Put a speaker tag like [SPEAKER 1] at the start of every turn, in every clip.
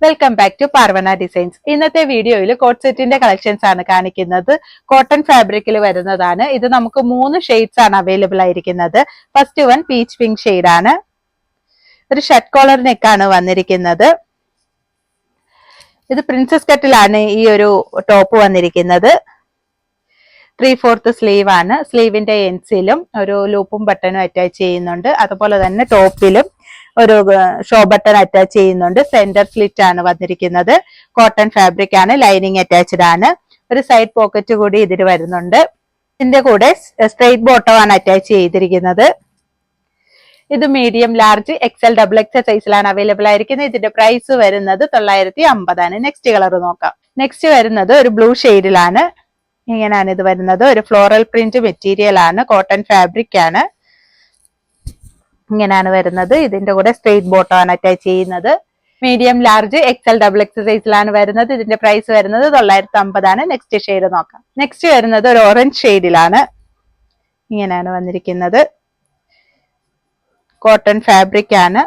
[SPEAKER 1] Welcome back to Parvana designs. ഇന്നത്തെ വീഡിയോയിൽ coat സെറ്റിന്റെ കളക്ഷൻസ് ആണ് കാണിക്കുന്നത്. കോട്ടൺ ഫാബ്രിക്കിൽ വരുന്നതാണ്. ഇത് നമുക്ക് 3 ഷെയ്ഡ്സ് ആണ് അവൈലബിൾ ആയിരിക്കുന്നത്. First one peach pink shade ആണ്. ഒരു ഷർട്ട് കോളർ നെക്കാണ് വന്നിരിക്കുന്നത്. ഇത് പ്രിൻസസ് കട്ടിലാണ് ഈ ഒരു ടോപ്പ് വന്നിരിക്കുന്നത്. 3/4 സ്ലീവ് ആണ്. സ്ലീവിന്റെ എൻസിലും ഒരു ലൂപ്പും ബട്ടണും അറ്റാച്ച് ചെയ്യുന്നുണ്ട്. അതുപോലെ തന്നെ ടോപ്പിലും ഒരു ഷോ ബട്ടൺ അറ്റാച്ച് ചെയ്യുന്നുണ്ട്. സെന്റർ സ്ലിറ്റ് ആണ് വന്നിരിക്കുന്നത്. കോട്ടൺ ഫാബ്രിക് ആണ്. ലൈനിങ് അറ്റാച്ച്ഡ് ആണ്. ഒരു സൈഡ് പോക്കറ്റ് കൂടി ഇതിൽ വരുന്നുണ്ട്. ഇതിന്റെ കൂടെ സ്ട്രെയിറ്റ് ബോട്ടം ആണ് അറ്റാച്ച് ചെയ്തിരിക്കുന്നത്. ഇത് medium, large, XL, double XL സൈസിലാണ് അവൈലബിൾ ആയിരിക്കുന്നത്. ഇതിന്റെ പ്രൈസ് വരുന്നത് 950 ആണ്. നെക്സ്റ്റ് കളർ നോക്കാം. നെക്സ്റ്റ് വരുന്നത് ഒരു ബ്ലൂ ഷെയ്ഡിലാണ്. ഇങ്ങനെയാണ് ഇത് വരുന്നത്. ഒരു ഫ്ലോറൽ പ്രിന്റ് മെറ്റീരിയൽ ആണ്. കോട്ടൺ ഫാബ്രിക് ആണ്. ഇങ്ങനെയാണ് വരുന്നത്. ഇതിന്റെ കൂടെ സ്ട്രെയിറ്റ് ബോട്ടം ആണ് അറ്റാച്ച് ചെയ്യുന്നത്. Medium, large, XL, double XL സൈസിലാണ് വരുന്നത്. ഇതിന്റെ പ്രൈസ് വരുന്നത് 950 ആണ്. നെക്സ്റ്റ് ഷെയ്ഡ് നോക്കാം. നെക്സ്റ്റ് വരുന്നത് ഒരു ഓറഞ്ച് ഷെയ്ഡിലാണ്. ഇങ്ങനെയാണ് വന്നിരിക്കുന്നത്. കോട്ടൺ ഫാബ്രിക് ആണ്.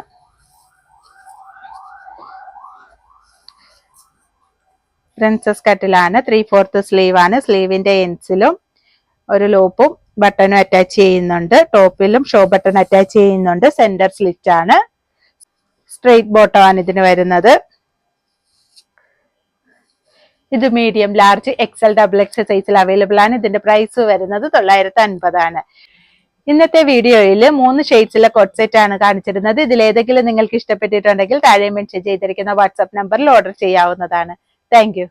[SPEAKER 1] പ്രിൻസസ് കട്ടിലാണ്. 3/4 സ്ലീവ് ആണ്. സ്ലീവിന്റെ എൻസിലും ഒരു ലൂപ്പും ബട്ടണും അറ്റാച്ച് ചെയ്യുന്നുണ്ട്. ടോപ്പിലും ഷോ ബട്ടൺ അറ്റാച്ച് ചെയ്യുന്നുണ്ട്. സെന്റർ സ്ലിറ്റ് ആണ്. സ്ട്രെയിറ്റ് ബോട്ടം ആണ് ഇതിന് വരുന്നത്. ഇത് medium, large, XL, double XL സൈസിൽ അവൈലബിൾ ആണ്. ഇതിന്റെ പ്രൈസ് വരുന്നത് 950 ആണ്. ഇന്നത്തെ വീഡിയോയിൽ 3 ഷെയ്ഡ്സിലെ കോട്ട് സെറ്റ് ആണ് കാണിച്ചിരുന്നത്. ഇതിൽ ഏതെങ്കിലും നിങ്ങൾക്ക് ഇഷ്ടപ്പെട്ടിട്ടുണ്ടെങ്കിൽ താഴെ മെൻഷൻ ചെയ്തിരിക്കുന്ന വാട്സ്ആപ്പ് നമ്പറിൽ ഓർഡർ ചെയ്യാവുന്നതാണ്. Thank you.